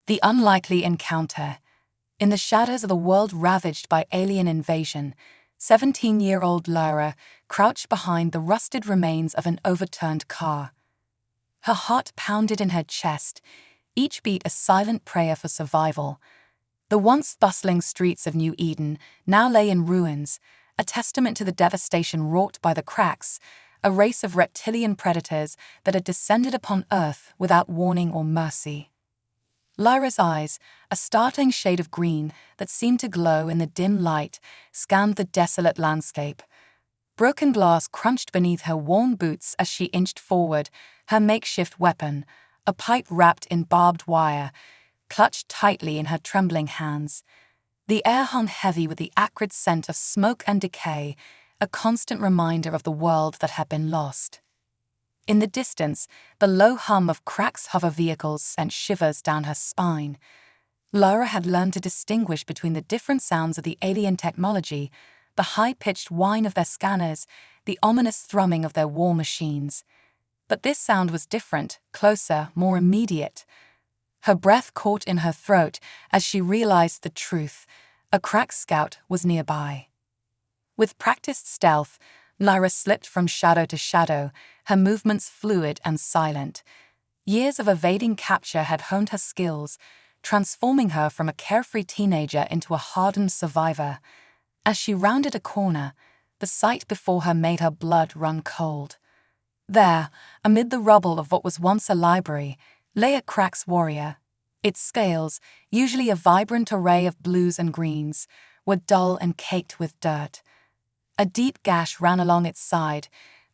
The unlikely encounter. In the shadows of a world ravaged by alien invasion, 17-year-old Lyra crouched behind the rusted remains of an overturned car. Her heart pounded in her chest, each beat a silent prayer for survival. The once bustling streets of New Eden now lay in ruins, a testament to the devastation wrought by the cracks, a race of reptilian predators that had descended upon Earth without warning or mercy. Lyra's eyes, a startling shade of green that seemed to glow in the dim light, scanned the desolate landscape. Broken glass crunched beneath her worn boots as she inched forward, her makeshift weapon, a pipe wrapped in barbed wire, clutched tightly in her trembling hands. The air hung heavy with the acrid scent of smoke and decay, a constant reminder of the world that had been lost. In the distance, the low hum of Cracks' hover vehicles sent shivers down her spine. Lyra had learned to distinguish between the different sounds of the alien technology, the high-pitched whine of their scanners, the ominous thrumming of their war machines. But this sound was different, closer, more immediate. Her breath caught in her throat as she realized the truth. A Cracks scout was nearby. With practiced stealth, Lyra slipped from shadow to shadow, her movements fluid and silent. Years of evading capture had honed her skills, transforming her from a carefree teenager into a hardened survivor. As she rounded a corner, the sight before her made her blood run cold. There, amid the rubble of what was once a library, lay a Cracks warrior. Its scales, usually a vibrant array of blues and greens, were dull and caked with dirt. A deep gash ran along its side,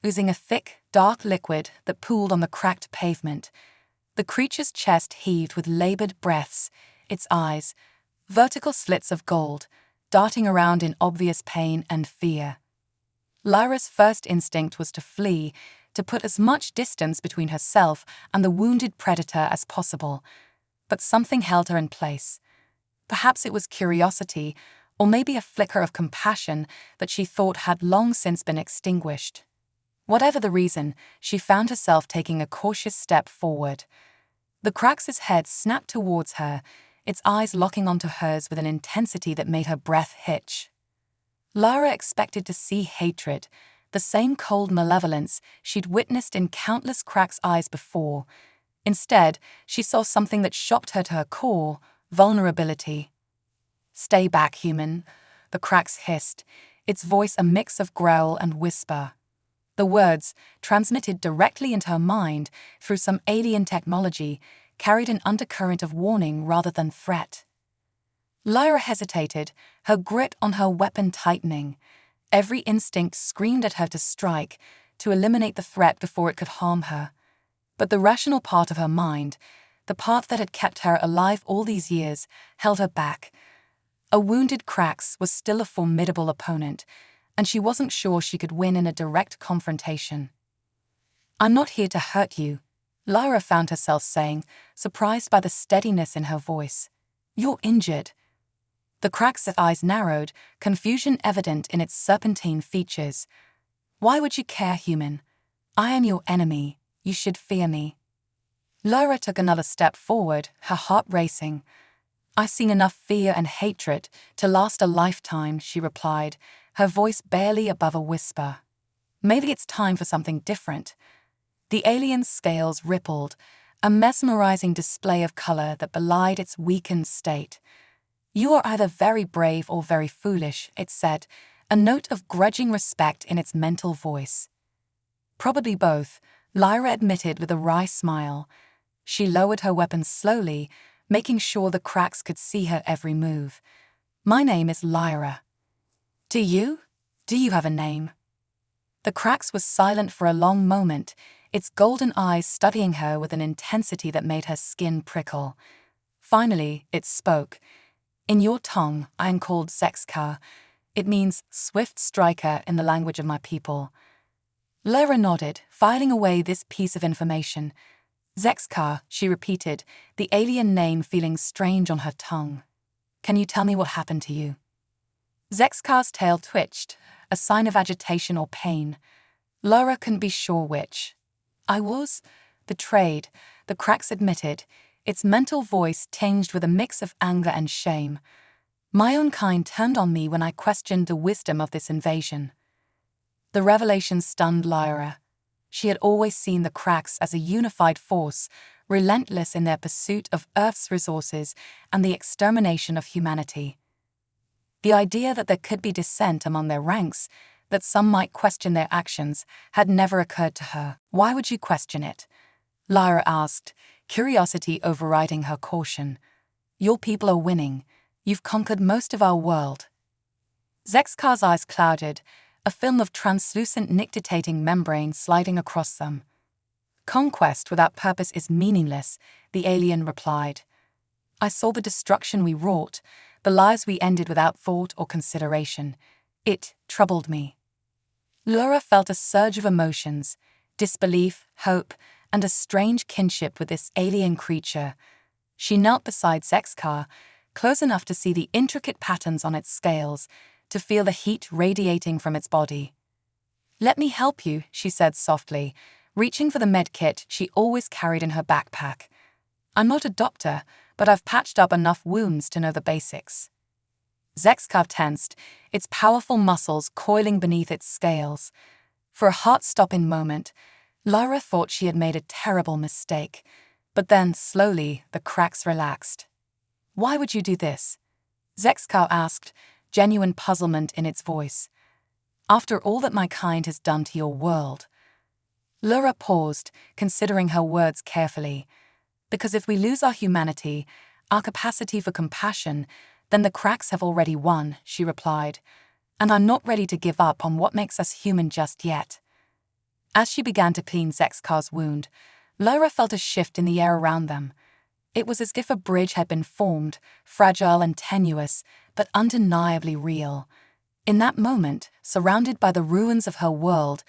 oozing a thick, dark liquid that pooled on the cracked pavement. The creature's chest heaved with labored breaths, its eyes, vertical slits of gold, darting around in obvious pain and fear. Lyra's first instinct was to flee, to put as much distance between herself and the wounded predator as possible. But something held her in place. Perhaps it was curiosity, or maybe a flicker of compassion that she thought had long since been extinguished. Whatever the reason, she found herself taking a cautious step forward. The Cracks' head snapped towards her, its eyes locking onto hers with an intensity that made her breath hitch. Lyra expected to see hatred, the same cold malevolence she'd witnessed in countless Cracks' eyes before. Instead, she saw something that shocked her to her core: vulnerability. "Stay back, human," the Cracks hissed, its voice a mix of growl and whisper. The words, transmitted directly into her mind through some alien technology, carried an undercurrent of warning rather than threat. Lyra hesitated, her grip on her weapon tightening. Every instinct screamed at her to strike, to eliminate the threat before it could harm her. But the rational part of her mind, the part that had kept her alive all these years, held her back. A wounded Cracks was still a formidable opponent, and she wasn't sure she could win in a direct confrontation. "I'm not here to hurt you," Lyra found herself saying, surprised by the steadiness in her voice. "You're injured." The Cracks' eyes narrowed, confusion evident in its serpentine features. "Why would you care, human? I am your enemy. You should fear me." Lyra took another step forward, her heart racing. "I've seen enough fear and hatred to last a lifetime," she replied, her voice barely above a whisper. "Maybe it's time for something different." The alien's scales rippled, a mesmerizing display of color that belied its weakened state. "You are either very brave or very foolish," it said, a note of grudging respect in its mental voice. "Probably both," Lyra admitted with a wry smile. She lowered her weapon slowly, making sure the Cracks could see her every move. "My name is Lyra." "Do you? Do you have a name?" The Cracks was silent for a long moment, its golden eyes studying her with an intensity that made her skin prickle. Finally, it spoke. "In your tongue, I am called Zexka. It means swift striker in the language of my people." Lyra nodded, filing away this piece of information. "Zexka," she repeated, the alien name feeling strange on her tongue. "Can you tell me what happened to you?" Zexka's tail twitched, a sign of agitation or pain. Lyra couldn't be sure which. "I was betrayed," the Cracks admitted, its mental voice tinged with a mix of anger and shame. My own kind turned on me when I questioned the wisdom of this invasion. The revelation stunned Lyra. She had always seen the cracks as a unified force, relentless in their pursuit of Earth's resources and the extermination of humanity. The idea that there could be dissent among their ranks, that some might question their actions, had never occurred to her. "Why would you question it?" Lyra asked, curiosity overriding her caution. "Your people are winning. You've conquered most of our world." Zexkar's eyes clouded, a film of translucent nictitating membrane sliding across them. "Conquest without purpose is meaningless," the alien replied. "I saw the destruction we wrought, the lives we ended without thought or consideration. It troubled me." Lyra felt a surge of emotions, disbelief, hope, and a strange kinship with this alien creature. She knelt beside Zexkar, close enough to see the intricate patterns on its scales, to feel the heat radiating from its body. "Let me help you," she said softly, reaching for the med kit she always carried in her backpack. "I'm not a doctor, but I've patched up enough wounds to know the basics." Zexkar tensed, its powerful muscles coiling beneath its scales. For a heart-stopping moment, Lyra thought she had made a terrible mistake, but then, slowly, the cracks relaxed. "Why would you do this?" Zexkar asked, genuine puzzlement in its voice. "After all that my kind has done to your world." Lyra paused, considering her words carefully. "Because if we lose our humanity, our capacity for compassion, then the cracks have already won," she replied. "And I'm not ready to give up on what makes us human just yet." As she began to clean Zexkar's wound, Lyra felt a shift in the air around them. It was as if a bridge had been formed, fragile and tenuous, but undeniably real. In that moment, surrounded by the ruins of her world,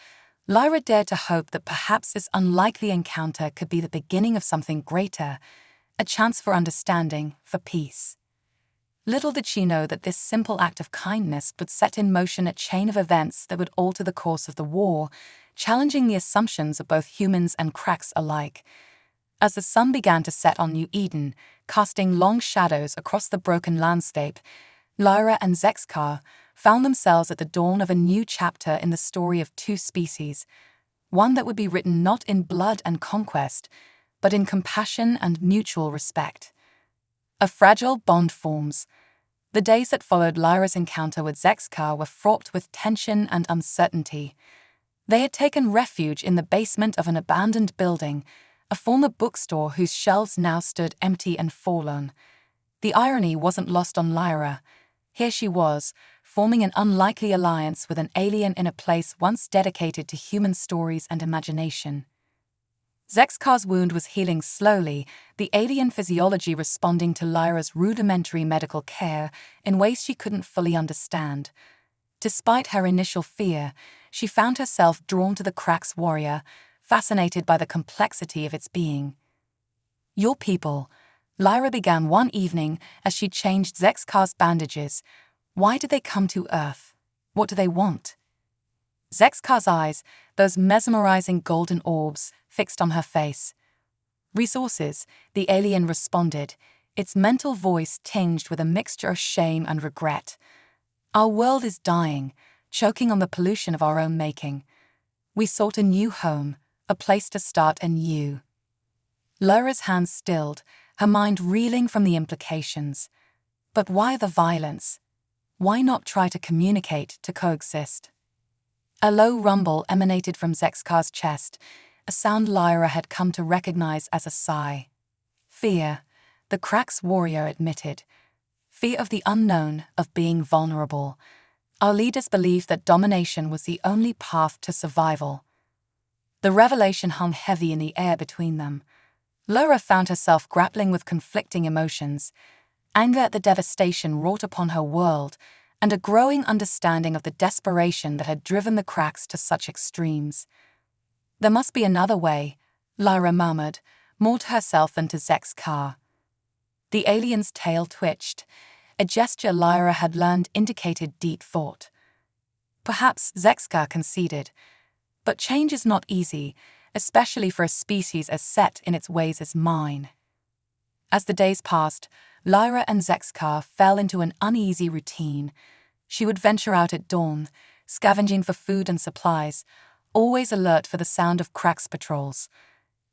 Lyra dared to hope that perhaps this unlikely encounter could be the beginning of something greater, a chance for understanding, for peace. Little did she know that this simple act of kindness would set in motion a chain of events that would alter the course of the war, challenging the assumptions of both humans and cracks alike. As the sun began to set on New Eden, casting long shadows across the broken landscape, Lyra and Zexkar found themselves at the dawn of a new chapter in the story of two species, one that would be written not in blood and conquest, but in compassion and mutual respect. A fragile bond forms. The days that followed Lyra's encounter with Zexkar were fraught with tension and uncertainty. They had taken refuge in the basement of an abandoned building, a former bookstore whose shelves now stood empty and forlorn. The irony wasn't lost on Lyra. Here she was, forming an unlikely alliance with an alien in a place once dedicated to human stories and imagination. Zexkar's wound was healing slowly, the alien physiology responding to Lyra's rudimentary medical care in ways she couldn't fully understand. Despite her initial fear, she found herself drawn to the Crack's warrior, fascinated by the complexity of its being. "Your people," Lyra began one evening as she changed Zexkar's bandages. "Why did they come to Earth? What do they want?" Zexkar's eyes, those mesmerizing golden orbs, fixed on her face. "Resources," the alien responded, its mental voice tinged with a mixture of shame and regret. "Our world is dying, choking on the pollution of our own making. We sought a new home, a place to start anew." Lyra's hands stilled, her mind reeling from the implications. But why the violence? Why not try to communicate, to coexist? A low rumble emanated from Zexkar's chest, a sound Lyra had come to recognize as a sigh. Fear, the Crack's warrior admitted. Fear of the unknown, of being vulnerable. Our leaders believed that domination was the only path to survival. The revelation hung heavy in the air between them. Lyra found herself grappling with conflicting emotions, anger at the devastation wrought upon her world, and a growing understanding of the desperation that had driven the Cracks to such extremes. "There must be another way," Lyra murmured, more to herself than to Zexkar. The alien's tail twitched, a gesture Lyra had learned indicated deep thought. Perhaps Zexkar conceded, but change is not easy, especially for a species as set in its ways as mine. As the days passed, Lyra and Zexkar fell into an uneasy routine. She would venture out at dawn, scavenging for food and supplies, always alert for the sound of Crack's patrols.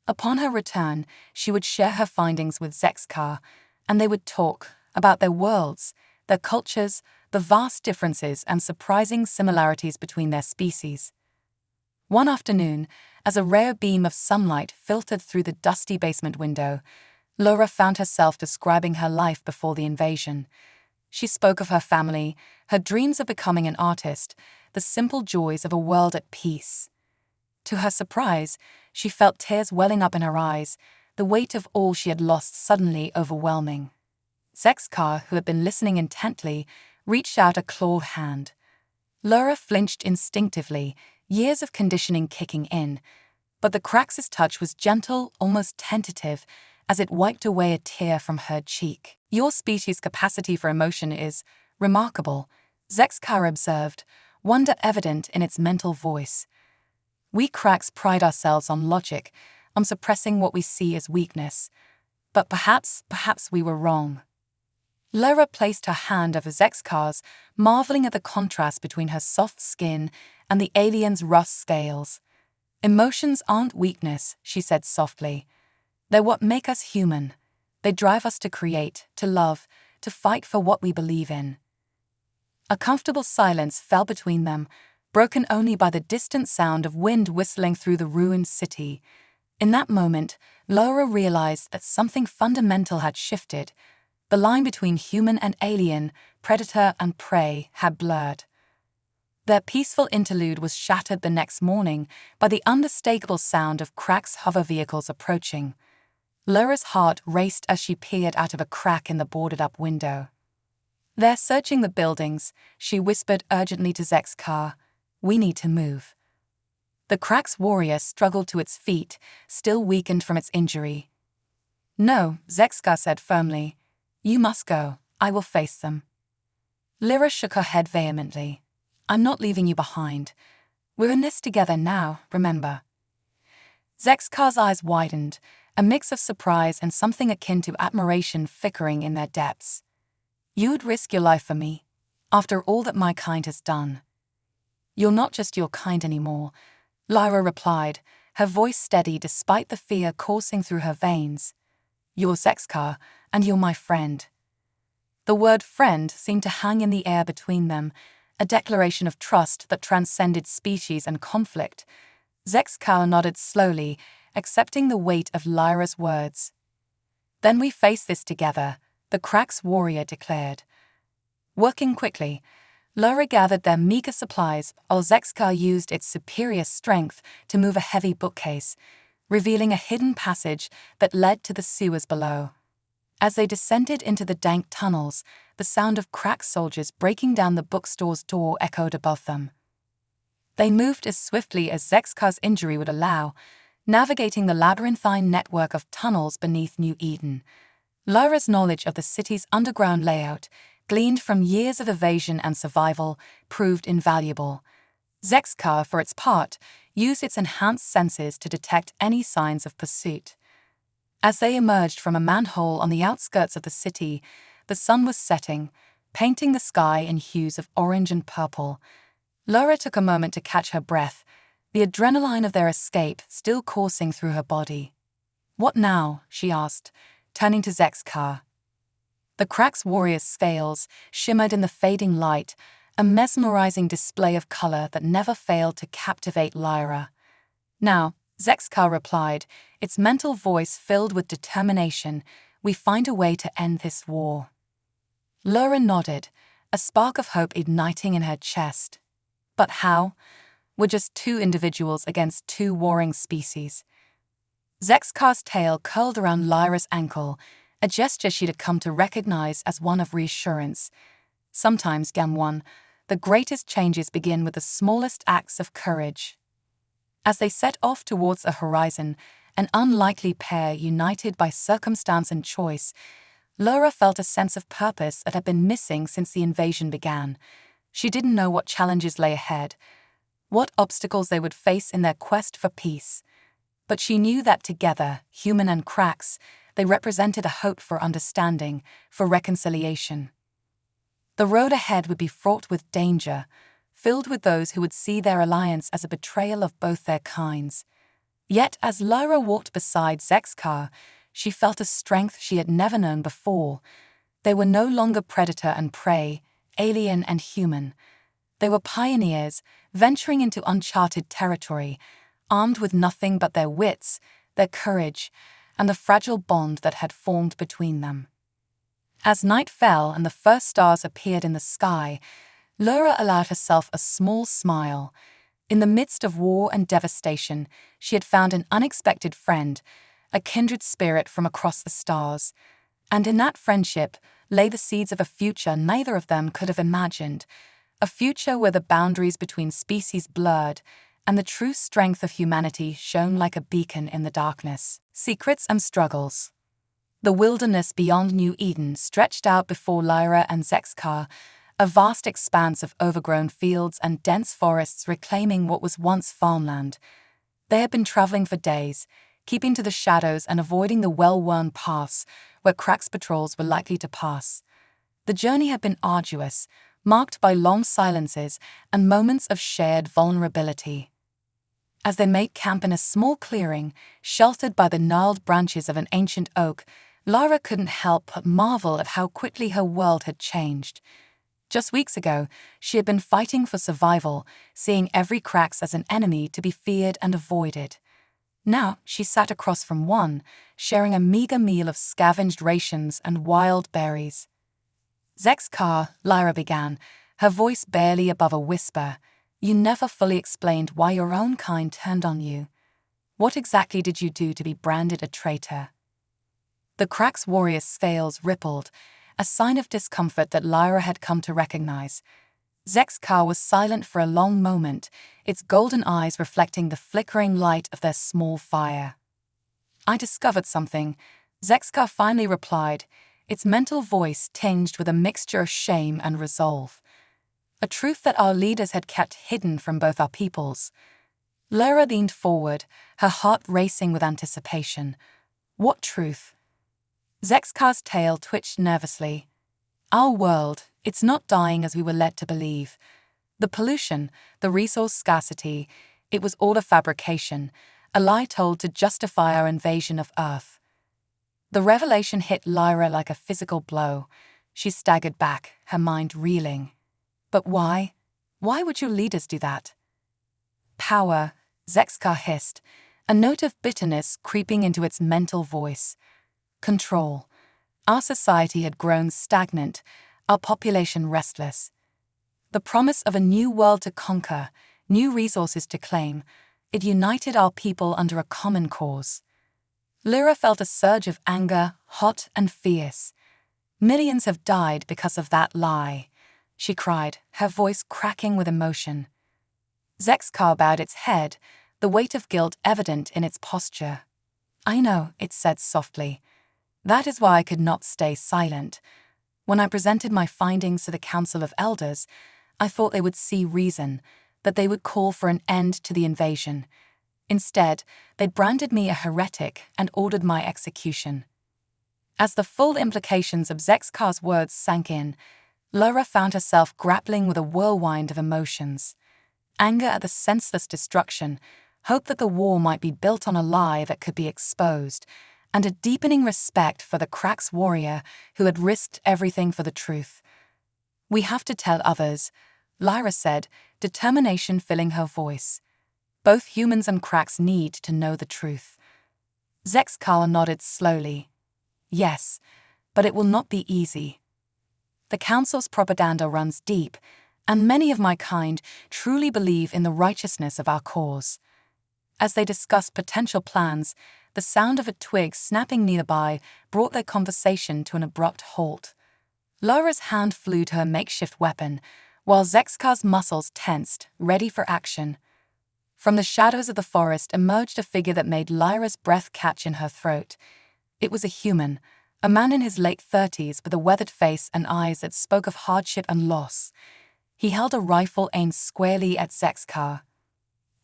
Upon her return, she would share her findings with Zexkar, and they would talk about their worlds, their cultures, the vast differences and surprising similarities between their species. One afternoon, as a rare beam of sunlight filtered through the dusty basement window, Lyra found herself describing her life before the invasion. She spoke of her family, her dreams of becoming an artist, the simple joys of a world at peace. To her surprise, she felt tears welling up in her eyes, the weight of all she had lost suddenly overwhelming. Zexkar, who had been listening intently, reached out a clawed hand. Lyra flinched instinctively, years of conditioning kicking in, but the Crax's touch was gentle, almost tentative, as it wiped away a tear from her cheek. "Your species' capacity for emotion is remarkable," Zexkar observed, wonder evident in its mental voice. "We Crax pride ourselves on logic, on suppressing what we see as weakness. But perhaps we were wrong." Lyra placed her hand over Zexkar's, marveling at the contrast between her soft skin and the alien's rough scales. "Emotions aren't weakness," she said softly. "They're what make us human. They drive us to create, to love, to fight for what we believe in." A comfortable silence fell between them, broken only by the distant sound of wind whistling through the ruined city. In that moment, Lyra realized that something fundamental had shifted. The line between human and alien, predator and prey, had blurred. Their peaceful interlude was shattered the next morning by the unmistakable sound of Crack's hover vehicles approaching. Lyra's heart raced as she peered out of a crack in the boarded-up window. "They're searching the buildings," she whispered urgently to Zexkar. "We need to move." The Crack's warrior struggled to its feet, still weakened from its injury. "No," Zexkar said firmly. "You must go. I will face them." Lyra shook her head vehemently. "I'm not leaving you behind. We're in this together now, remember." Zexkar's eyes widened, a mix of surprise and something akin to admiration flickering in their depths. "You'd risk your life for me, after all that my kind has done." "You're not just your kind anymore," Lyra replied, her voice steady despite the fear coursing through her veins. "You're Zexkar, and you're my friend." The word friend seemed to hang in the air between them, a declaration of trust that transcended species and conflict. Zexkar nodded slowly, accepting the weight of Lyra's words. "Then we face this together," the Crack's warrior declared. Working quickly, Lyra gathered their meager supplies while Zexkar used its superior strength to move a heavy bookcase, revealing a hidden passage that led to the sewers below. As they descended into the dank tunnels, the sound of Crack soldiers breaking down the bookstore's door echoed above them. They moved as swiftly as Zexkar's injury would allow, navigating the labyrinthine network of tunnels beneath New Eden. Lyra's knowledge of the city's underground layout, gleaned from years of evasion and survival, proved invaluable. Zexkar, for its part, used its enhanced senses to detect any signs of pursuit. As they emerged from a manhole on the outskirts of the city, the sun was setting, painting the sky in hues of orange and purple. Lyra took a moment to catch her breath, the adrenaline of their escape still coursing through her body. "What now?" she asked, turning to Zexkar. The Crack's warrior's scales shimmered in the fading light, a mesmerizing display of color that never failed to captivate Lyra. "Now," Zexkar replied, its mental voice filled with determination, "we find a way to end this war." Lyra nodded, a spark of hope igniting in her chest. But how? We're just two individuals against two warring species. Zexkar's tail curled around Lyra's ankle, a gesture she'd come to recognize as one of reassurance. Sometimes, Gamwan, the greatest changes begin with the smallest acts of courage. As they set off towards a horizon, an unlikely pair united by circumstance and choice, Lyra felt a sense of purpose that had been missing since the invasion began. She didn't know what challenges lay ahead, what obstacles they would face in their quest for peace. But she knew that together, human and Cracks, They represented a hope for understanding, for reconciliation. The road ahead would be fraught with danger, filled with those who would see their alliance as a betrayal of both their kinds. Yet as Lyra walked beside Zek's car, she felt a strength she had never known before. They were no longer predator and prey, alien and human. They were pioneers, venturing into uncharted territory, armed with nothing but their wits, their courage, and the fragile bond that had formed between them. As night fell and the first stars appeared in the sky, Lyra allowed herself a small smile. In the midst of war and devastation, she had found an unexpected friend, a kindred spirit from across the stars. And in that friendship lay the seeds of a future neither of them could have imagined, a future where the boundaries between species blurred and the true strength of humanity shone like a beacon in the darkness. Secrets and struggles. The wilderness beyond New Eden stretched out before Lyra and Zexkar, a vast expanse of overgrown fields and dense forests reclaiming what was once farmland. They had been traveling for days, keeping to the shadows and avoiding the well-worn paths where Crack's patrols were likely to pass. The journey had been arduous, marked by long silences and moments of shared vulnerability. As they made camp in a small clearing, sheltered by the gnarled branches of an ancient oak, Lara couldn't help but marvel at how quickly her world had changed. Just weeks ago, she had been fighting for survival, seeing every Crax as an enemy to be feared and avoided. Now she sat across from one, sharing a meager meal of scavenged rations and wild berries. Zexkar, Lyra began, her voice barely above a whisper. You never fully explained why your own kind turned on you. What exactly did you do to be branded a traitor? The Crax warrior's scales rippled, a sign of discomfort that Lyra had come to recognize. Zexkar was silent for a long moment, its golden eyes reflecting the flickering light of their small fire. I discovered something, Zexkar finally replied, its mental voice tinged with a mixture of shame and resolve. A truth that our leaders had kept hidden from both our peoples. Lyra leaned forward, her heart racing with anticipation. What truth? Zexkar's tail twitched nervously. Our world, it's not dying as we were led to believe. The pollution, the resource scarcity, it was all a fabrication, a lie told to justify our invasion of Earth. The revelation hit Lyra like a physical blow. She staggered back, her mind reeling. But why? Why would your leaders do that? Power, Zexkar hissed, a note of bitterness creeping into its mental voice. Control. Our society had grown stagnant, our population restless. The promise of a new world to conquer, new resources to claim, it united our people under a common cause. Lyra felt a surge of anger, hot and fierce. Millions have died because of that lie, she cried, her voice cracking with emotion. Zexkar bowed its head, the weight of guilt evident in its posture. I know, it said softly. That is why I could not stay silent. When I presented my findings to the Council of Elders, I thought they would see reason, that they would call for an end to the invasion. Instead, they branded me a heretic and ordered my execution. As the full implications of Zexkar's words sank in, Lyra found herself grappling with a whirlwind of emotions. Anger at the senseless destruction, hope that the war might be built on a lie that could be exposed, and a deepening respect for the Crax warrior who had risked everything for the truth. We have to tell others, Lyra said, determination filling her voice. Both humans and Crax need to know the truth. Zexkar nodded slowly. Yes, but it will not be easy. The Council's propaganda runs deep, and many of my kind truly believe in the righteousness of our cause. As they discussed potential plans, the sound of a twig snapping nearby brought their conversation to an abrupt halt. Lyra's hand flew to her makeshift weapon, while Zexkar's muscles tensed, ready for action. From the shadows of the forest emerged a figure that made Lyra's breath catch in her throat. It was a human, a man in his late 30s with a weathered face and eyes that spoke of hardship and loss. He held a rifle aimed squarely at Zexkar.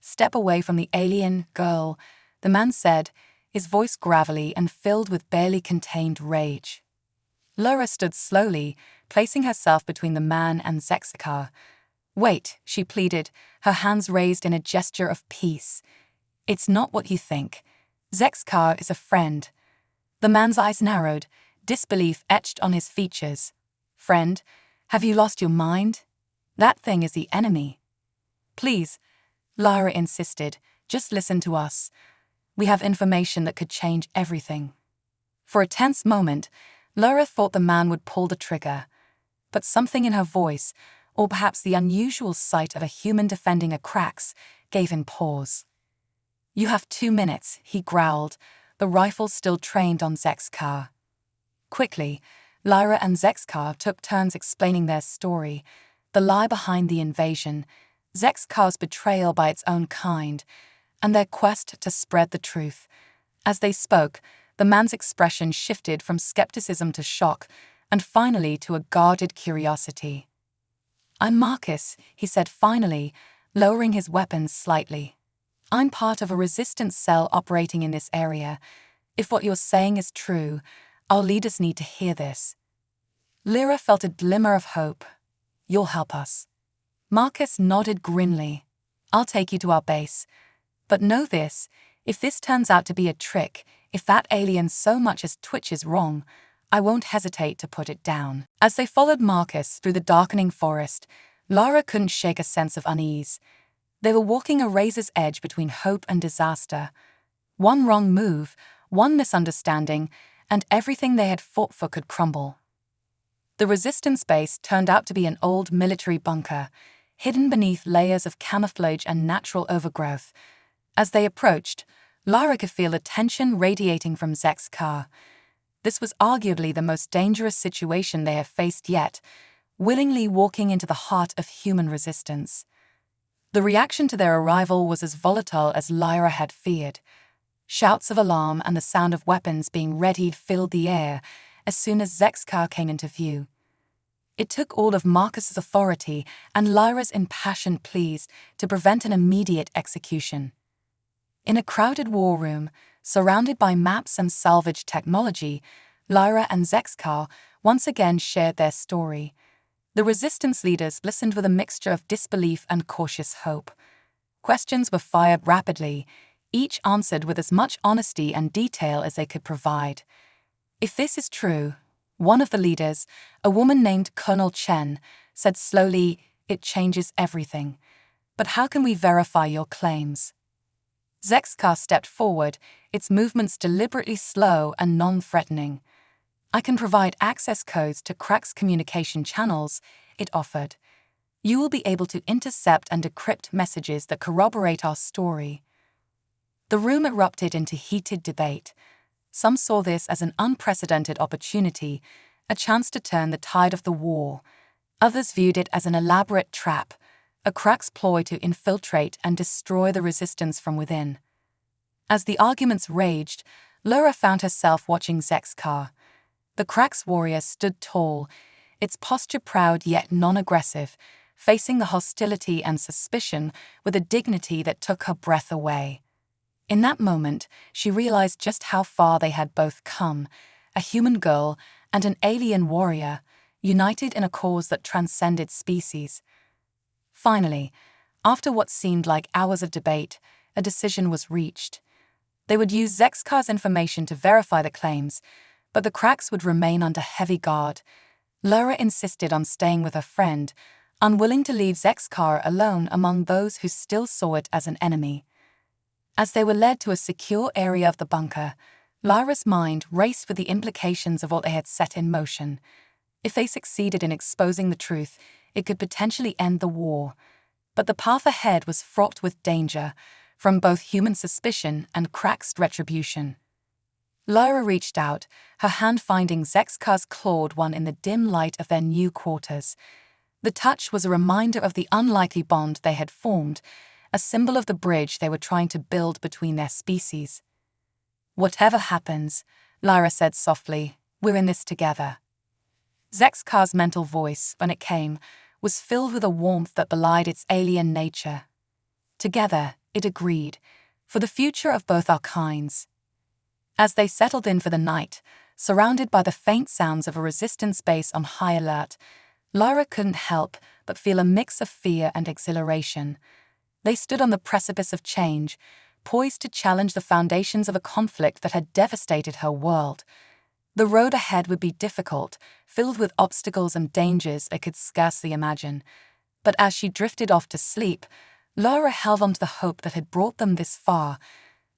Step away from the alien, girl, the man said, his voice gravelly and filled with barely contained rage. Lyra stood slowly, placing herself between the man and Zexkar. "Wait," she pleaded, her hands raised in a gesture of peace. "It's not what you think. Zexkar is a friend." The man's eyes narrowed, disbelief etched on his features. "Friend? Have you lost your mind? That thing is the enemy." "Please," Lyra insisted, "just listen to us. We have information that could change everything." For a tense moment, Lyra thought the man would pull the trigger. But something in her voice, or perhaps the unusual sight of a human defending a Cracks, gave him pause. "You have 2 minutes," he growled, the rifle still trained on Zexkar. Quickly, Lyra and Zexkar took turns explaining their story, the lie behind the invasion, Zexkar's betrayal by its own kind, and their quest to spread the truth. As they spoke, the man's expression shifted from skepticism to shock, and finally to a guarded curiosity. "I'm Marcus," he said finally, lowering his weapons slightly. "I'm part of a resistance cell operating in this area. If what you're saying is true, our leaders need to hear this." Lyra felt a glimmer of hope. "You'll help us." Marcus nodded grimly. "I'll take you to our base. But know this, if this turns out to be a trick, if that alien so much as twitches wrong, I won't hesitate to put it down." As they followed Marcus through the darkening forest, Lyra couldn't shake a sense of unease. They were walking a razor's edge between hope and disaster. One wrong move, one misunderstanding, and everything they had fought for could crumble. The resistance base turned out to be an old military bunker, hidden beneath layers of camouflage and natural overgrowth. As they approached, Lyra could feel the tension radiating from Zexkar. This was arguably the most dangerous situation they have faced yet, willingly walking into the heart of human resistance. The reaction to their arrival was as volatile as Lyra had feared. Shouts of alarm and the sound of weapons being readied filled the air as soon as Zexkar came into view. It took all of Marcus's authority and Lyra's impassioned pleas to prevent an immediate execution. In a crowded war room, surrounded by maps and salvage technology, Lyra and Zexkar once again shared their story. The resistance leaders listened with a mixture of disbelief and cautious hope. Questions were fired rapidly, each answered with as much honesty and detail as they could provide. "If this is true," one of the leaders, a woman named Colonel Chen, said slowly, "it changes everything. But how can we verify your claims?" Zexkar stepped forward, its movements deliberately slow and non-threatening. "I can provide access codes to Cracks communication channels," it offered. "You will be able to intercept and decrypt messages that corroborate our story." The room erupted into heated debate. Some saw this as an unprecedented opportunity, a chance to turn the tide of the war. Others viewed it as an elaborate trap, a Cracks ploy to infiltrate and destroy the resistance from within. As the arguments raged, Lyra found herself watching Zexkar. The Cracks warrior stood tall, its posture proud yet non-aggressive, facing the hostility and suspicion with a dignity that took her breath away. In that moment, she realized just how far they had both come, a human girl and an alien warrior, united in a cause that transcended species. Finally, after what seemed like hours of debate, a decision was reached. They would use Zexkar's information to verify the claims, but the Cracks would remain under heavy guard. Lyra insisted on staying with her friend, unwilling to leave Zexkar alone among those who still saw it as an enemy. As they were led to a secure area of the bunker, Lyra's mind raced with the implications of what they had set in motion. If they succeeded in exposing the truth, it could potentially end the war. But the path ahead was fraught with danger, from both human suspicion and Cracks retribution. Lyra reached out, her hand finding Zexkar's clawed one in the dim light of their new quarters. The touch was a reminder of the unlikely bond they had formed, a symbol of the bridge they were trying to build between their species. "Whatever happens," Lyra said softly, "we're in this together." Zexkar's mental voice, when it came, was filled with a warmth that belied its alien nature. "Together," it agreed, "for the future of both our kinds." As they settled in for the night, surrounded by the faint sounds of a resistance base on high alert, Lyra couldn't help but feel a mix of fear and exhilaration. They stood on the precipice of change, poised to challenge the foundations of a conflict that had devastated her world. The road ahead would be difficult, filled with obstacles and dangers they could scarcely imagine. But as she drifted off to sleep, Lyra held on to the hope that had brought them this far,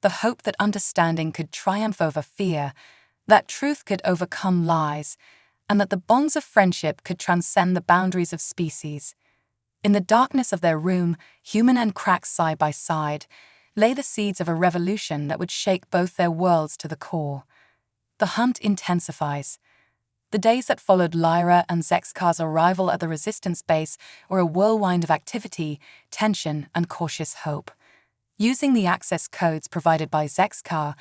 the hope that understanding could triumph over fear, that truth could overcome lies, and that the bonds of friendship could transcend the boundaries of species. In the darkness of their room, human and cracks side by side, lay the seeds of a revolution that would shake both their worlds to the core. The hunt intensifies. The days that followed Lyra and Zexkar's arrival at the resistance base were a whirlwind of activity, tension, and cautious hope. Using the access codes provided by Zexkar,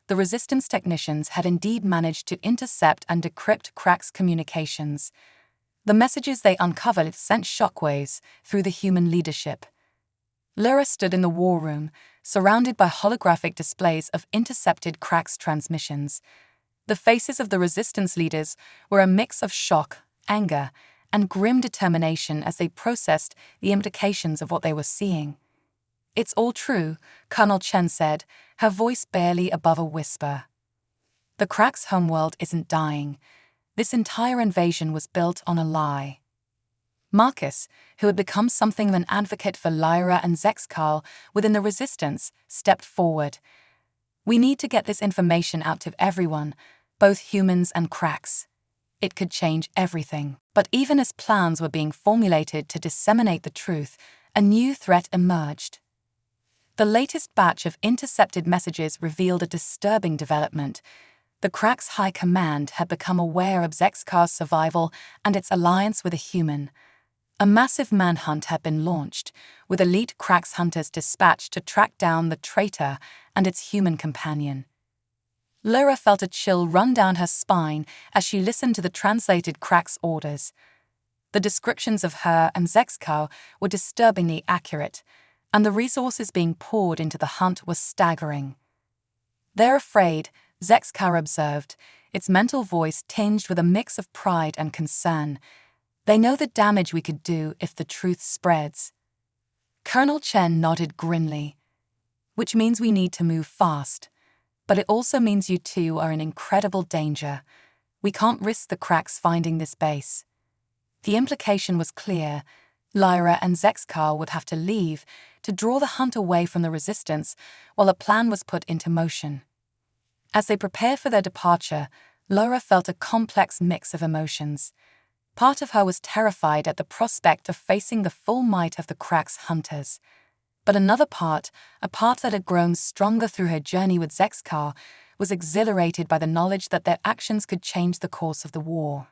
the resistance technicians had indeed managed to intercept and decrypt Crack's communications. The messages they uncovered sent shockwaves through the human leadership. Lyra stood in the war room, surrounded by holographic displays of intercepted Crack's transmissions. The faces of the resistance leaders were a mix of shock, anger, and grim determination as they processed the implications of what they were seeing. "It's all true," Colonel Chen said, her voice barely above a whisper. "The Crack's homeworld isn't dying. This entire invasion was built on a lie." Marcus, who had become something of an advocate for Lyra and Zexkar within the resistance, stepped forward. "We need to get this information out to everyone, both humans and Cracks. It could change everything." But even as plans were being formulated to disseminate the truth, a new threat emerged. The latest batch of intercepted messages revealed a disturbing development. The Crack's high command had become aware of Zexkar's survival and its alliance with a human. A massive manhunt had been launched, with elite Cracks hunters dispatched to track down the traitor and its human companion. Lyra felt a chill run down her spine as she listened to the translated Cracks orders. The descriptions of her and Zexkar were disturbingly accurate, and the resources being poured into the hunt were staggering. "They're afraid," Zexkar observed, its mental voice tinged with a mix of pride and concern. "They know the damage we could do if the truth spreads." Colonel Chen nodded grimly. "Which means we need to move fast. But it also means you two are in incredible danger. We can't risk the Cracks finding this base." The implication was clear. Lyra and Zexkar would have to leave to draw the hunt away from the resistance while a plan was put into motion. As they prepared for their departure, Lyra felt a complex mix of emotions. Part of her was terrified at the prospect of facing the full might of the Cracks hunters. But another part, a part that had grown stronger through her journey with Zexkar, was exhilarated by the knowledge that their actions could change the course of the war.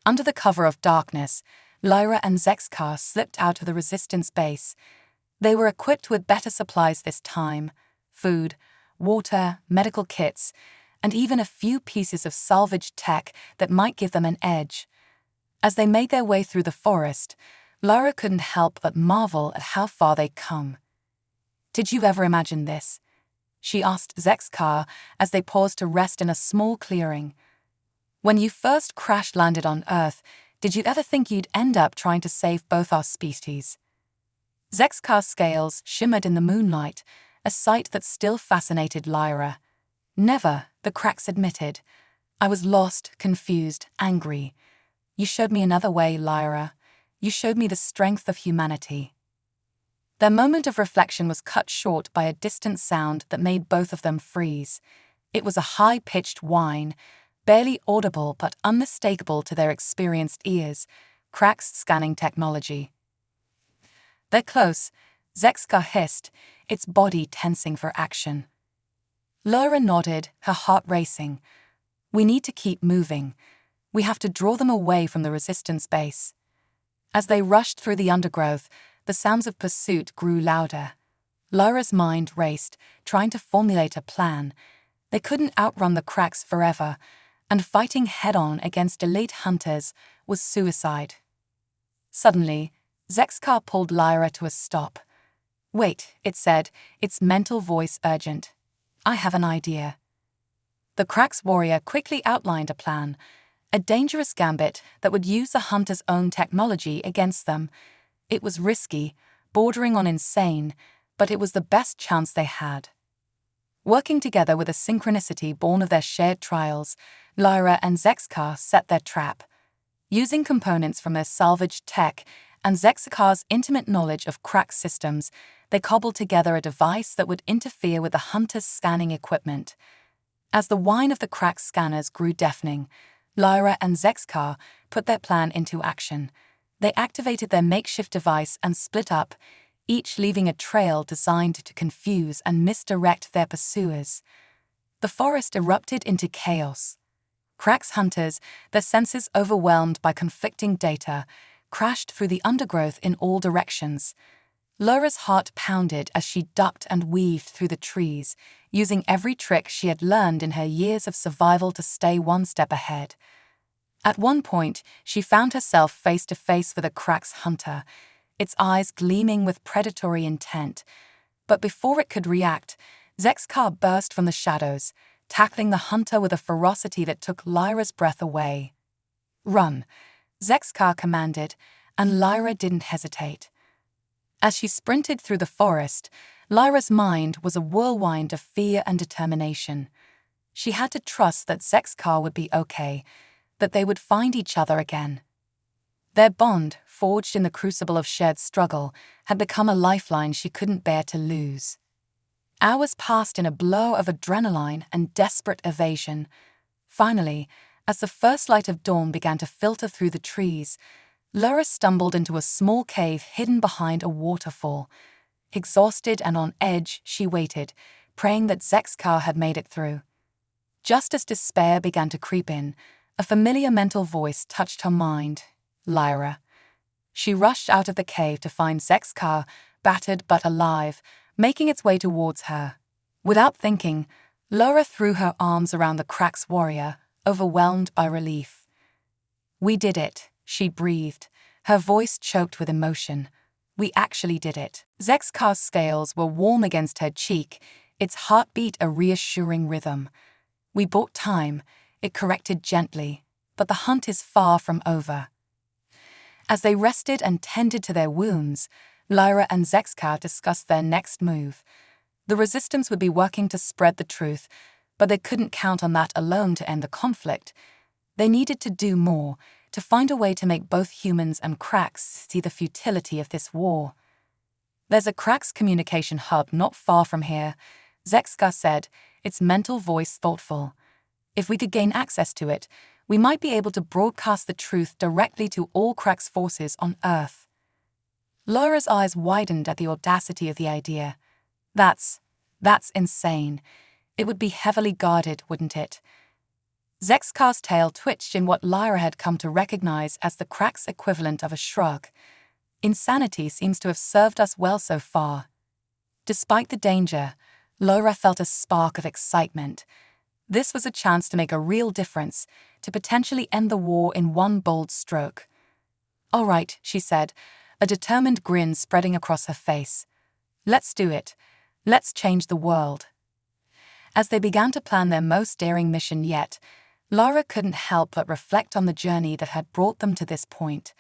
Under the cover of darkness, Lyra and Zexkar slipped out of the resistance base. They were equipped with better supplies this time: food, water, medical kits, and even a few pieces of salvaged tech that might give them an edge. As they made their way through the forest, Lyra couldn't help but marvel at how far they'd come. "Did you ever imagine this?" she asked Zexkar as they paused to rest in a small clearing. "When you first crash-landed on Earth, did you ever think you'd end up trying to save both our species?" Zexkar's scales shimmered in the moonlight, a sight that still fascinated Lyra. "Never," the Cracks admitted. "I was lost, confused, angry. You showed me another way, Lyra. You showed me the strength of humanity." Their moment of reflection was cut short by a distant sound that made both of them freeze. It was a high-pitched whine, barely audible but unmistakable to their experienced ears, Cracks scanning technology. "They're close," Zexkar hissed, its body tensing for action. Lyra nodded, her heart racing. "We need to keep moving. We have to draw them away from the resistance base." As they rushed through the undergrowth, the sounds of pursuit grew louder. Lyra's mind raced, trying to formulate a plan. They couldn't outrun the Cracks forever, and fighting head-on against elite hunters was suicide. Suddenly, Zexkar pulled Lyra to a stop. "Wait," it said, its mental voice urgent. "I have an idea." The Cracks warrior quickly outlined a plan, a dangerous gambit that would use the hunter's own technology against them. It was risky, bordering on insane, but it was the best chance they had. Working together with a synchronicity born of their shared trials, Lyra and Zexkar set their trap. Using components from their salvaged tech and Zexkar's intimate knowledge of Cracks systems, they cobbled together a device that would interfere with the hunter's scanning equipment. As the whine of the Cracks scanners grew deafening, Lyra and Zexkar put their plan into action. They activated their makeshift device and split up, each leaving a trail designed to confuse and misdirect their pursuers. The forest erupted into chaos. Cracks hunters, their senses overwhelmed by conflicting data, crashed through the undergrowth in all directions. Lyra's heart pounded as she ducked and weaved through the trees, using every trick she had learned in her years of survival to stay one step ahead. At one point, she found herself face to face with a Cracks hunter, its eyes gleaming with predatory intent. But before it could react, Zexkar burst from the shadows, tackling the hunter with a ferocity that took Lyra's breath away. "Run," Zexkar commanded, and Lyra didn't hesitate. As she sprinted through the forest, Lyra's mind was a whirlwind of fear and determination. She had to trust that Zexkar would be okay, that they would find each other again. Their bond, forged in the crucible of shared struggle, had become a lifeline she couldn't bear to lose. Hours passed in a blur of adrenaline and desperate evasion. Finally, as the first light of dawn began to filter through the trees, Lyra stumbled into a small cave hidden behind a waterfall. Exhausted and on edge, she waited, praying that Zexkar had made it through. Just as despair began to creep in, a familiar mental voice touched her mind. "Lyra." She rushed out of the cave to find Zexkar, battered but alive, making its way towards her. Without thinking, Lyra threw her arms around the Cracks warrior, overwhelmed by relief. "We did it," she breathed, her voice choked with emotion. "We actually did it." Zexkar's scales were warm against her cheek, its heartbeat a reassuring rhythm. "We bought time," it corrected gently, "but the hunt is far from over." As they rested and tended to their wounds, Lyra and Zexkar discussed their next move. The resistance would be working to spread the truth, but they couldn't count on that alone to end the conflict. They needed to do more, to find a way to make both humans and Cracks see the futility of this war. "There's a Cracks communication hub not far from here," Zexkar said, its mental voice thoughtful. "If we could gain access to it, we might be able to broadcast the truth directly to all Cracks forces on Earth." Lyra's eyes widened at the audacity of the idea. That's insane. It would be heavily guarded, wouldn't it?" Zexkar's tail twitched in what Lyra had come to recognize as the Cracks equivalent of a shrug. Insanity seems to have served us well so far. Despite the danger, Lyra felt a spark of excitement. This was a chance to make a real difference, to potentially end the war in one bold stroke. "All right," she said, a determined grin spreading across her face. "Let's do it. Let's change the world." As they began to plan their most daring mission yet, Lyra couldn't help but reflect on the journey that had brought them to this point.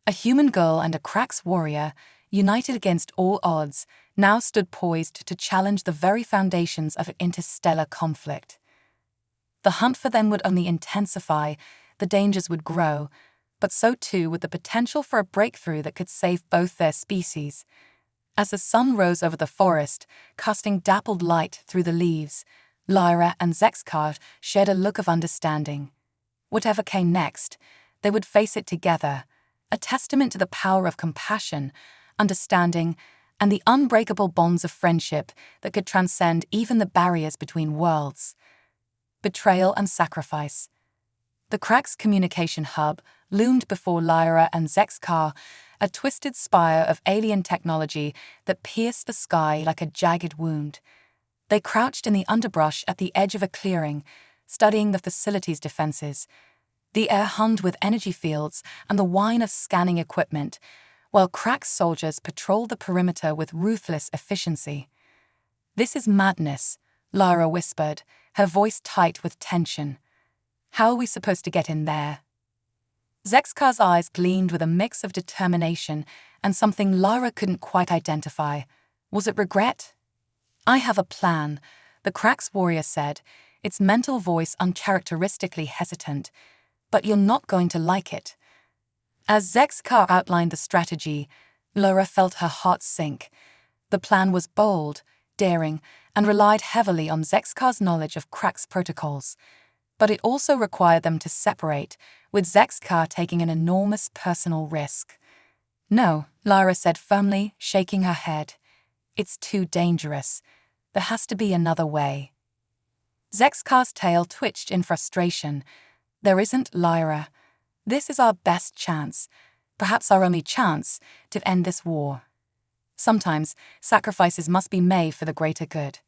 A human girl and a Cracks warrior, united against all odds, now stood poised to challenge the very foundations of interstellar conflict. The hunt for them would only intensify, the dangers would grow, but so too would the potential for a breakthrough that could save both their species. As the sun rose over the forest, casting dappled light through the leaves, Lyra and Zexkar shared a look of understanding. Whatever came next, they would face it together, a testament to the power of compassion, understanding, and the unbreakable bonds of friendship that could transcend even the barriers between worlds. Betrayal and sacrifice. The Cracks communication hub loomed before Lyra and Zexkar, a twisted spire of alien technology that pierced the sky like a jagged wound. They crouched in the underbrush at the edge of a clearing, studying the facility's defenses. The air hummed with energy fields and the whine of scanning equipment, while Cracks soldiers patrolled the perimeter with ruthless efficiency. "This is madness," Lyra whispered, her voice tight with tension. How are we supposed to get in there? Zexkar's eyes gleamed with a mix of determination and something Lyra couldn't quite identify. Was it regret? I have a plan, the Cracks warrior said, its mental voice uncharacteristically hesitant. But you're not going to like it. As Zexkar outlined the strategy, Lyra felt her heart sink. The plan was bold, daring, and relied heavily on Zexkar's knowledge of Cracks protocols. But it also required them to separate, with Zexkar taking an enormous personal risk. No, Lyra said firmly, shaking her head. It's too dangerous. There has to be another way. Zexkar's tail twitched in frustration. There isn't, Lyra. This is our best chance, perhaps our only chance, to end this war. Sometimes sacrifices must be made for the greater good.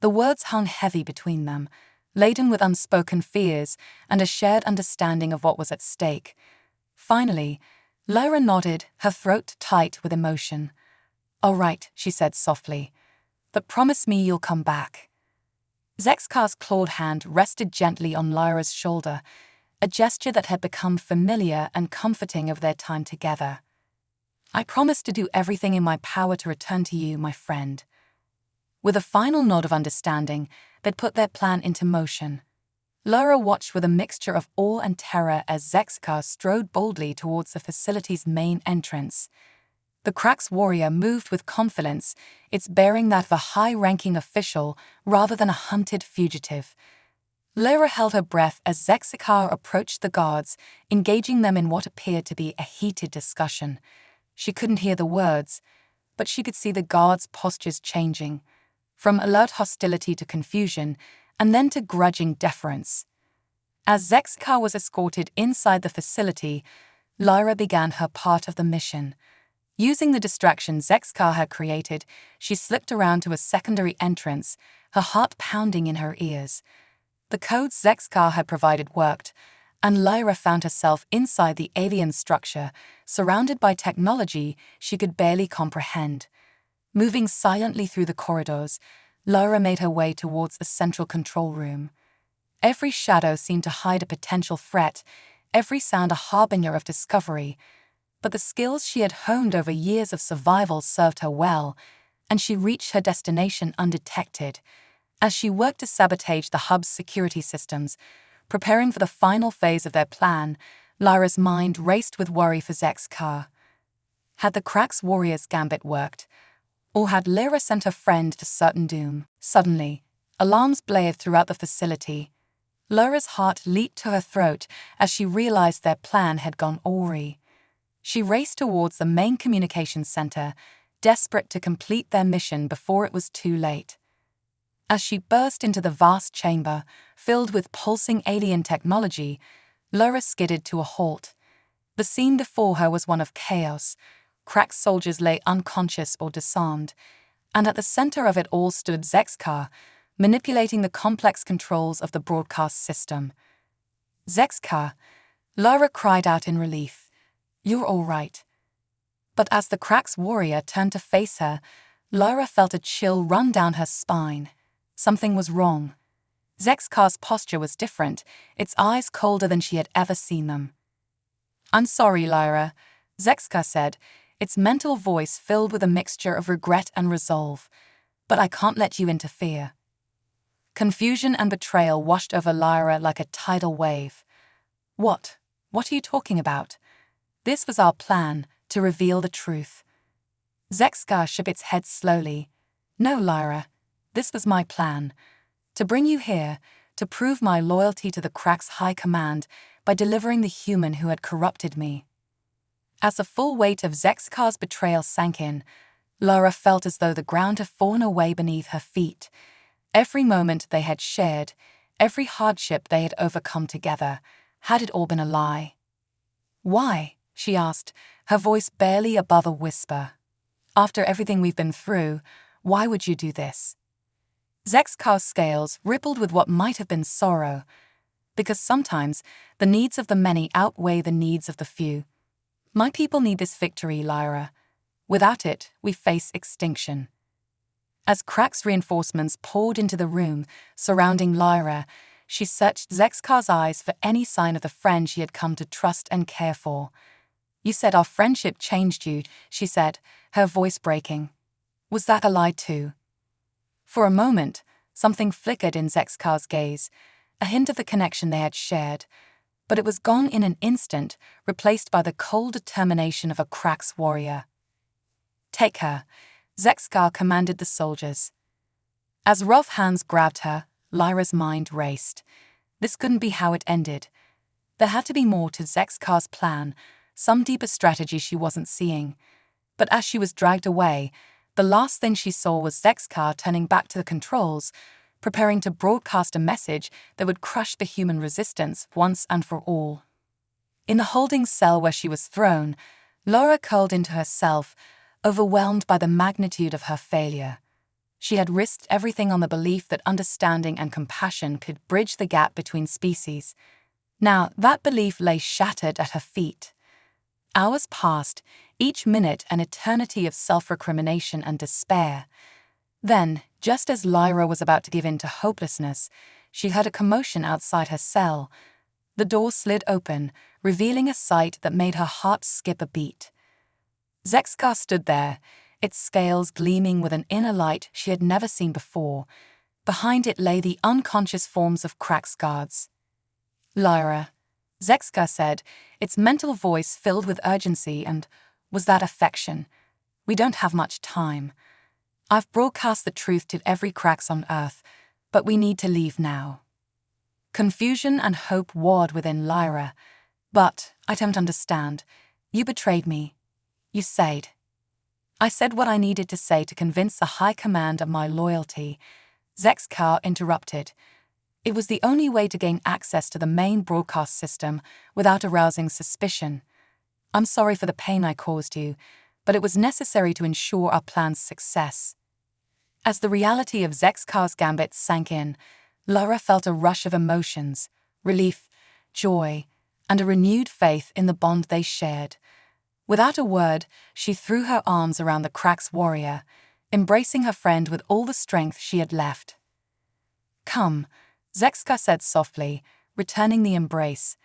The words hung heavy between them, laden with unspoken fears and a shared understanding of what was at stake. Finally, Lyra nodded, her throat tight with emotion. All right, she said softly, but promise me you'll come back. Zexkar's clawed hand rested gently on Lyra's shoulder, a gesture that had become familiar and comforting of their time together. I promise to do everything in my power to return to you, my friend. With a final nod of understanding, they'd put their plan into motion. Lyra watched with a mixture of awe and terror as Zexkar strode boldly towards the facility's main entrance. The Cracks warrior moved with confidence, its bearing that of a high-ranking official rather than a hunted fugitive. Lyra held her breath as Zexkar approached the guards, engaging them in what appeared to be a heated discussion. She couldn't hear the words, but she could see the guards' postures changing, from alert hostility to confusion, and then to grudging deference. As Zexkar was escorted inside the facility, Lyra began her part of the mission. Using the distraction Zexkar had created, she slipped around to a secondary entrance, her heart pounding in her ears. The codes Zexkar had provided worked, and Lyra found herself inside the alien structure, surrounded by technology she could barely comprehend. Moving silently through the corridors, Lyra made her way towards the central control room. Every shadow seemed to hide a potential threat, every sound a harbinger of discovery. But the skills she had honed over years of survival served her well, and she reached her destination undetected. As she worked to sabotage the hub's security systems, preparing for the final phase of their plan, Lyra's mind raced with worry for Zexkar. Had the Cracks warrior's gambit worked? Or had Lyra sent her friend to certain doom? Suddenly, alarms blared throughout the facility. Lyra's heart leaped to her throat as she realized their plan had gone awry. She raced towards the main communications center, desperate to complete their mission before it was too late. As she burst into the vast chamber, filled with pulsing alien technology, Lyra skidded to a halt. The scene before her was one of chaos. Cracks soldiers lay unconscious or disarmed, and at the center of it all stood Zexkar, manipulating the complex controls of the broadcast system. Zexkar, Lyra cried out in relief. You're all right. But as the Cracks warrior turned to face her, Lyra felt a chill run down her spine. Something was wrong. Zexkar's posture was different, its eyes colder than she had ever seen them. I'm sorry, Lyra, Zexkar said, its mental voice filled with a mixture of regret and resolve. But I can't let you interfere. Confusion and betrayal washed over Lyra like a tidal wave. What? What are you talking about? This was our plan, to reveal the truth. Zexkar shook its head slowly. No, Lyra. This was my plan. To bring you here, to prove my loyalty to the Cracks High Command by delivering the human who had corrupted me. As the full weight of Zexkar's betrayal sank in, Lyra felt as though the ground had fallen away beneath her feet. Every moment they had shared, every hardship they had overcome together, had it all been a lie? Why? She asked, her voice barely above a whisper. After everything we've been through, why would you do this? Zexkar's scales rippled with what might have been sorrow, because sometimes the needs of the many outweigh the needs of the few. My people need this victory, Lyra. Without it, we face extinction. As Crack's reinforcements poured into the room surrounding Lyra, she searched Zexkar's eyes for any sign of the friend she had come to trust and care for. "You said our friendship changed you," she said, her voice breaking. "Was that a lie too?" For a moment, something flickered in Zexkar's gaze, a hint of the connection they had shared, but it was gone in an instant, replaced by the cold determination of a Crack's warrior. "Take her," Zexkar commanded the soldiers. As rough hands grabbed her, Lyra's mind raced. This couldn't be how it ended. There had to be more to Zexkar's plan, some deeper strategy she wasn't seeing. But as she was dragged away, the last thing she saw was Zexkar turning back to the controls, preparing to broadcast a message that would crush the human resistance once and for all. In the holding cell where she was thrown, Laura curled into herself, overwhelmed by the magnitude of her failure. She had risked everything on the belief that understanding and compassion could bridge the gap between species. Now, that belief lay shattered at her feet. Hours passed, each minute an eternity of self-recrimination and despair. Then, just as Lyra was about to give in to hopelessness, she heard a commotion outside her cell. The door slid open, revealing a sight that made her heart skip a beat. Zexkar stood there, its scales gleaming with an inner light she had never seen before. Behind it lay the unconscious forms of Crack's guards. "Lyra," Zexkar said, its mental voice filled with urgency and, was that affection? "We don't have much time. I've broadcast the truth to every Cracks on Earth, but we need to leave now." Confusion and hope warred within Lyra. "But, I don't understand. You betrayed me. You said." "I said what I needed to say to convince the High Command of my loyalty," Zexkar interrupted. "It was the only way to gain access to the main broadcast system without arousing suspicion. I'm sorry for the pain I caused you, but it was necessary to ensure our plan's success." As the reality of Zexkar's gambit sank in, Laura felt a rush of emotions, relief, joy, and a renewed faith in the bond they shared. Without a word, she threw her arms around the Crack's warrior, embracing her friend with all the strength she had left. "Come," Zexkar said softly, returning the embrace.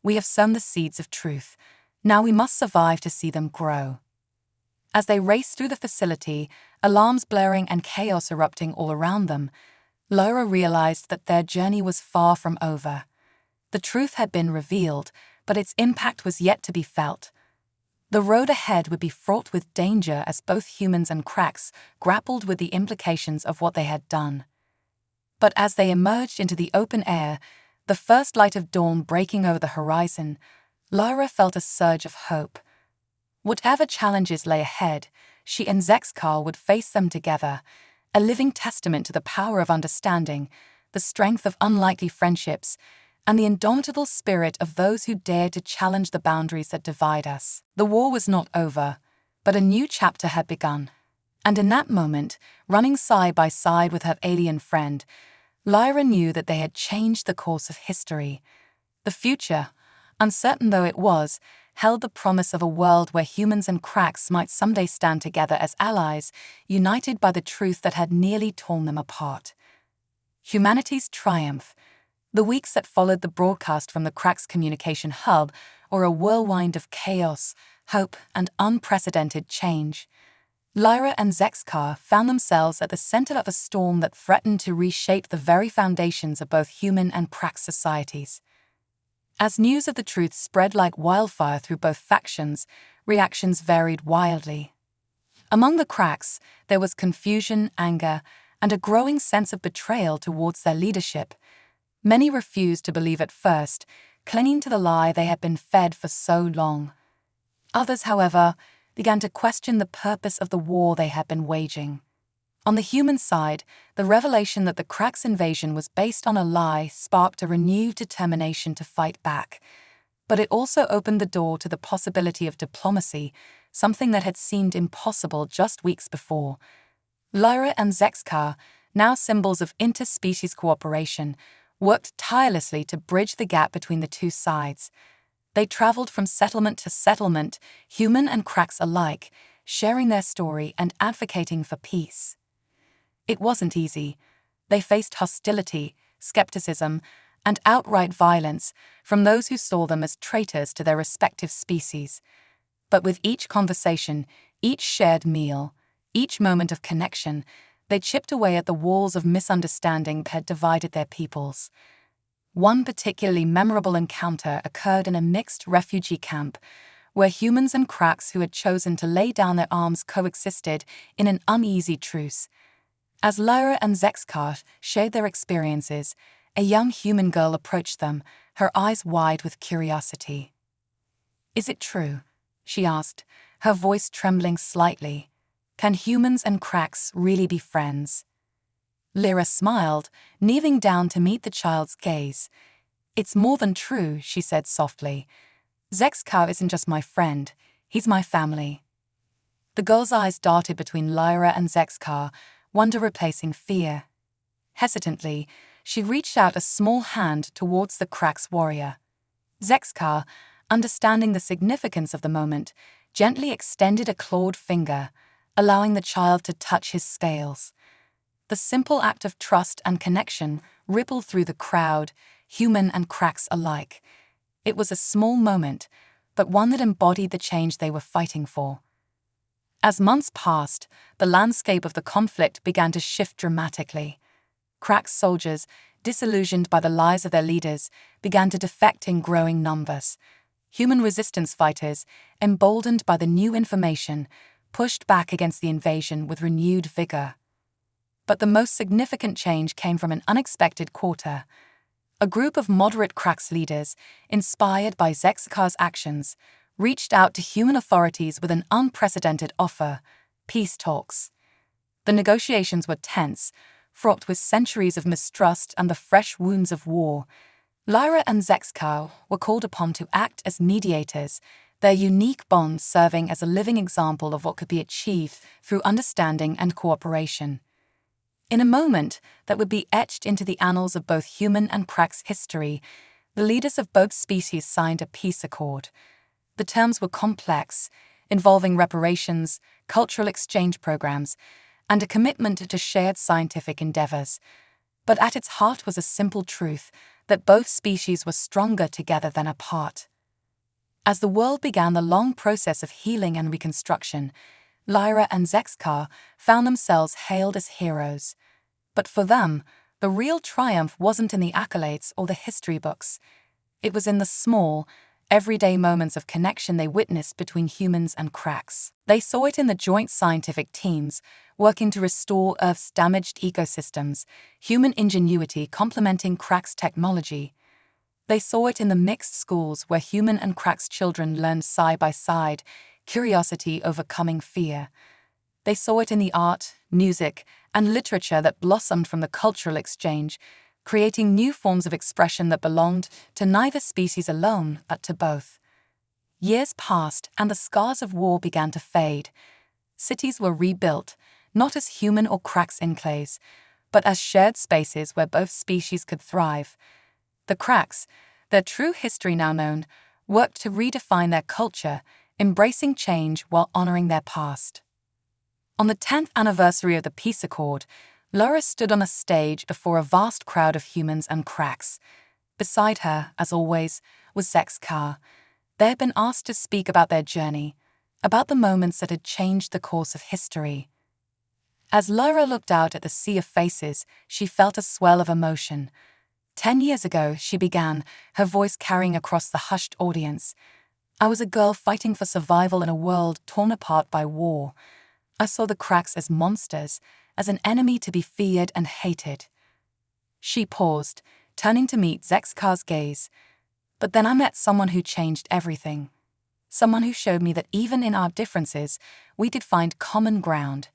"We have sown the seeds of truth. Now we must survive to see them grow." As they raced through the facility, alarms blaring and chaos erupting all around them, Laura realized that their journey was far from over. The truth had been revealed, but its impact was yet to be felt. The road ahead would be fraught with danger as both humans and Cracks grappled with the implications of what they had done. But as they emerged into the open air, the first light of dawn breaking over the horizon, Lyra felt a surge of hope. Whatever challenges lay ahead, she and Zexkar would face them together, a living testament to the power of understanding, the strength of unlikely friendships, and the indomitable spirit of those who dared to challenge the boundaries that divide us. The war was not over, but a new chapter had begun. And in that moment, running side by side with her alien friend, Lyra knew that they had changed the course of history. The future, uncertain though it was, held the promise of a world where humans and Cracks might someday stand together as allies, united by the truth that had nearly torn them apart. Humanity's triumph. The weeks that followed the broadcast from the Cracks communication hub were a whirlwind of chaos, hope, and unprecedented change. Lyra and Zexkar found themselves at the center of a storm that threatened to reshape the very foundations of both human and Cracks societies. As news of the truth spread like wildfire through both factions, reactions varied wildly. Among the Cracks, there was confusion, anger, and a growing sense of betrayal towards their leadership. Many refused to believe at first, clinging to the lie they had been fed for so long. Others, however, began to question the purpose of the war they had been waging. On the human side, the revelation that the Cracks invasion was based on a lie sparked a renewed determination to fight back. But it also opened the door to the possibility of diplomacy, something that had seemed impossible just weeks before. Lyra and Zexkar, now symbols of interspecies cooperation, worked tirelessly to bridge the gap between the two sides. They traveled from settlement to settlement, human and Cracks alike, sharing their story and advocating for peace. It wasn't easy. They faced hostility, skepticism, and outright violence from those who saw them as traitors to their respective species. But with each conversation, each shared meal, each moment of connection, they chipped away at the walls of misunderstanding that had divided their peoples. One particularly memorable encounter occurred in a mixed refugee camp, where humans and Cracks who had chosen to lay down their arms coexisted in an uneasy truce. As Lyra and Zexkar shared their experiences, a young human girl approached them, her eyes wide with curiosity. "Is it true?" she asked, her voice trembling slightly. "Can humans and Cracks really be friends?" Lyra smiled, kneeling down to meet the child's gaze. "It's more than true," she said softly. "Zexkar isn't just my friend, he's my family." The girl's eyes darted between Lyra and Zexkar, wonder replacing fear. Hesitantly, she reached out a small hand towards the Cracks warrior. Zexkar, understanding the significance of the moment, gently extended a clawed finger, allowing the child to touch his scales. The simple act of trust and connection rippled through the crowd, human and Cracks alike. It was a small moment, but one that embodied the change they were fighting for. As months passed, the landscape of the conflict began to shift dramatically. Cracks soldiers, disillusioned by the lies of their leaders, began to defect in growing numbers. Human resistance fighters, emboldened by the new information, pushed back against the invasion with renewed vigor. But the most significant change came from an unexpected quarter. A group of moderate Cracks leaders, inspired by Zexkar's actions, reached out to human authorities with an unprecedented offer: peace talks. The negotiations were tense, fraught with centuries of mistrust and the fresh wounds of war. Lyra and Zexkar were called upon to act as mediators, their unique bond serving as a living example of what could be achieved through understanding and cooperation. In a moment that would be etched into the annals of both human and Cracks history, the leaders of both species signed a peace accord. The terms were complex, involving reparations, cultural exchange programs, and a commitment to shared scientific endeavors. But at its heart was a simple truth that both species were stronger together than apart. As the world began the long process of healing and reconstruction, Lyra and Zexkar found themselves hailed as heroes. But for them, the real triumph wasn't in the accolades or the history books. It was in the small, everyday moments of connection they witnessed between humans and Cracks. They saw it in the joint scientific teams working to restore Earth's damaged ecosystems, human ingenuity complementing Cracks' technology. They saw it in the mixed schools where human and Cracks children learned side by side, curiosity overcoming fear. They saw it in the art, music, and literature that blossomed from the cultural exchange, creating new forms of expression that belonged to neither species alone, but to both. Years passed, and the scars of war began to fade. Cities were rebuilt, not as human or Cracks enclaves, but as shared spaces where both species could thrive. The Cracks, their true history now known, worked to redefine their culture, embracing change while honoring their past. On the 10th anniversary of the Peace Accord, Lyra stood on a stage before a vast crowd of humans and Cracks. Beside her, as always, was Zexkar. They had been asked to speak about their journey, about the moments that had changed the course of history. As Lyra looked out at the sea of faces, she felt a swell of emotion. 10 years ago, she began, her voice carrying across the hushed audience. "I was a girl fighting for survival in a world torn apart by war. I saw the Cracks as monsters, as an enemy to be feared and hated." She paused, turning to meet Zexkar's gaze. "But then I met someone who changed everything. Someone who showed me that even in our differences, we could find common ground.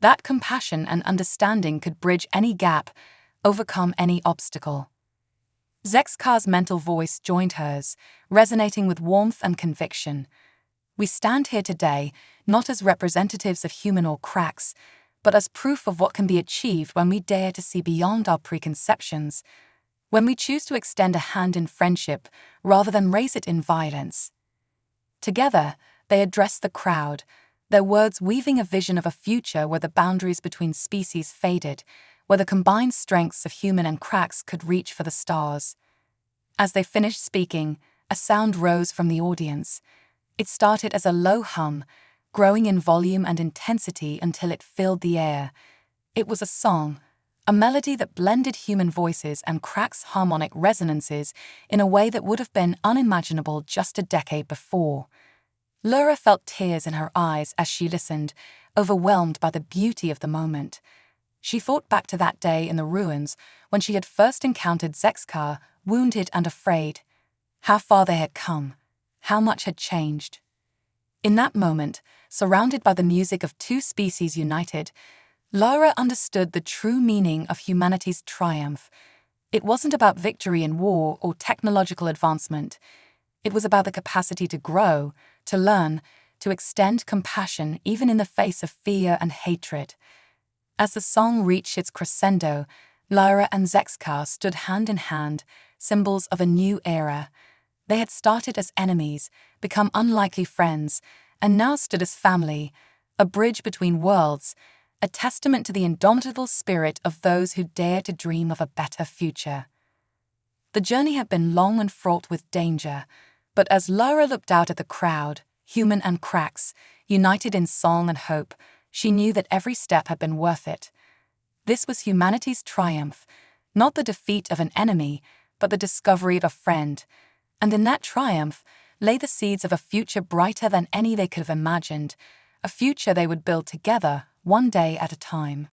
That compassion and understanding could bridge any gap, overcome any obstacle." Zexkar's mental voice joined hers, resonating with warmth and conviction. "We stand here today, not as representatives of human or Cracks, but as proof of what can be achieved when we dare to see beyond our preconceptions, when we choose to extend a hand in friendship rather than raise it in violence." Together, they addressed the crowd, their words weaving a vision of a future where the boundaries between species faded, where the combined strengths of human and cracks could reach for the stars. As they finished speaking, a sound rose from the audience. It started as a low hum, growing in volume and intensity until it filled the air. It was a song, a melody that blended human voices and cracks' harmonic resonances in a way that would have been unimaginable just a decade before. Lyra felt tears in her eyes as she listened, overwhelmed by the beauty of the moment. She thought back to that day in the ruins when she had first encountered Zexkar, wounded and afraid. How far they had come, how much had changed. In that moment, surrounded by the music of two species united, Lyra understood the true meaning of humanity's triumph. It wasn't about victory in war or technological advancement. It was about the capacity to grow, to learn, to extend compassion even in the face of fear and hatred. As the song reached its crescendo, Lyra and Zexkar stood hand in hand, symbols of a new era. They had started as enemies, become unlikely friends, and now stood as family, a bridge between worlds, a testament to the indomitable spirit of those who dare to dream of a better future. The journey had been long and fraught with danger, but as Lyra looked out at the crowd, human and cracks, united in song and hope, she knew that every step had been worth it. This was humanity's triumph, not the defeat of an enemy, but the discovery of a friend. And in that triumph lay the seeds of a future brighter than any they could have imagined, a future they would build together, one day at a time.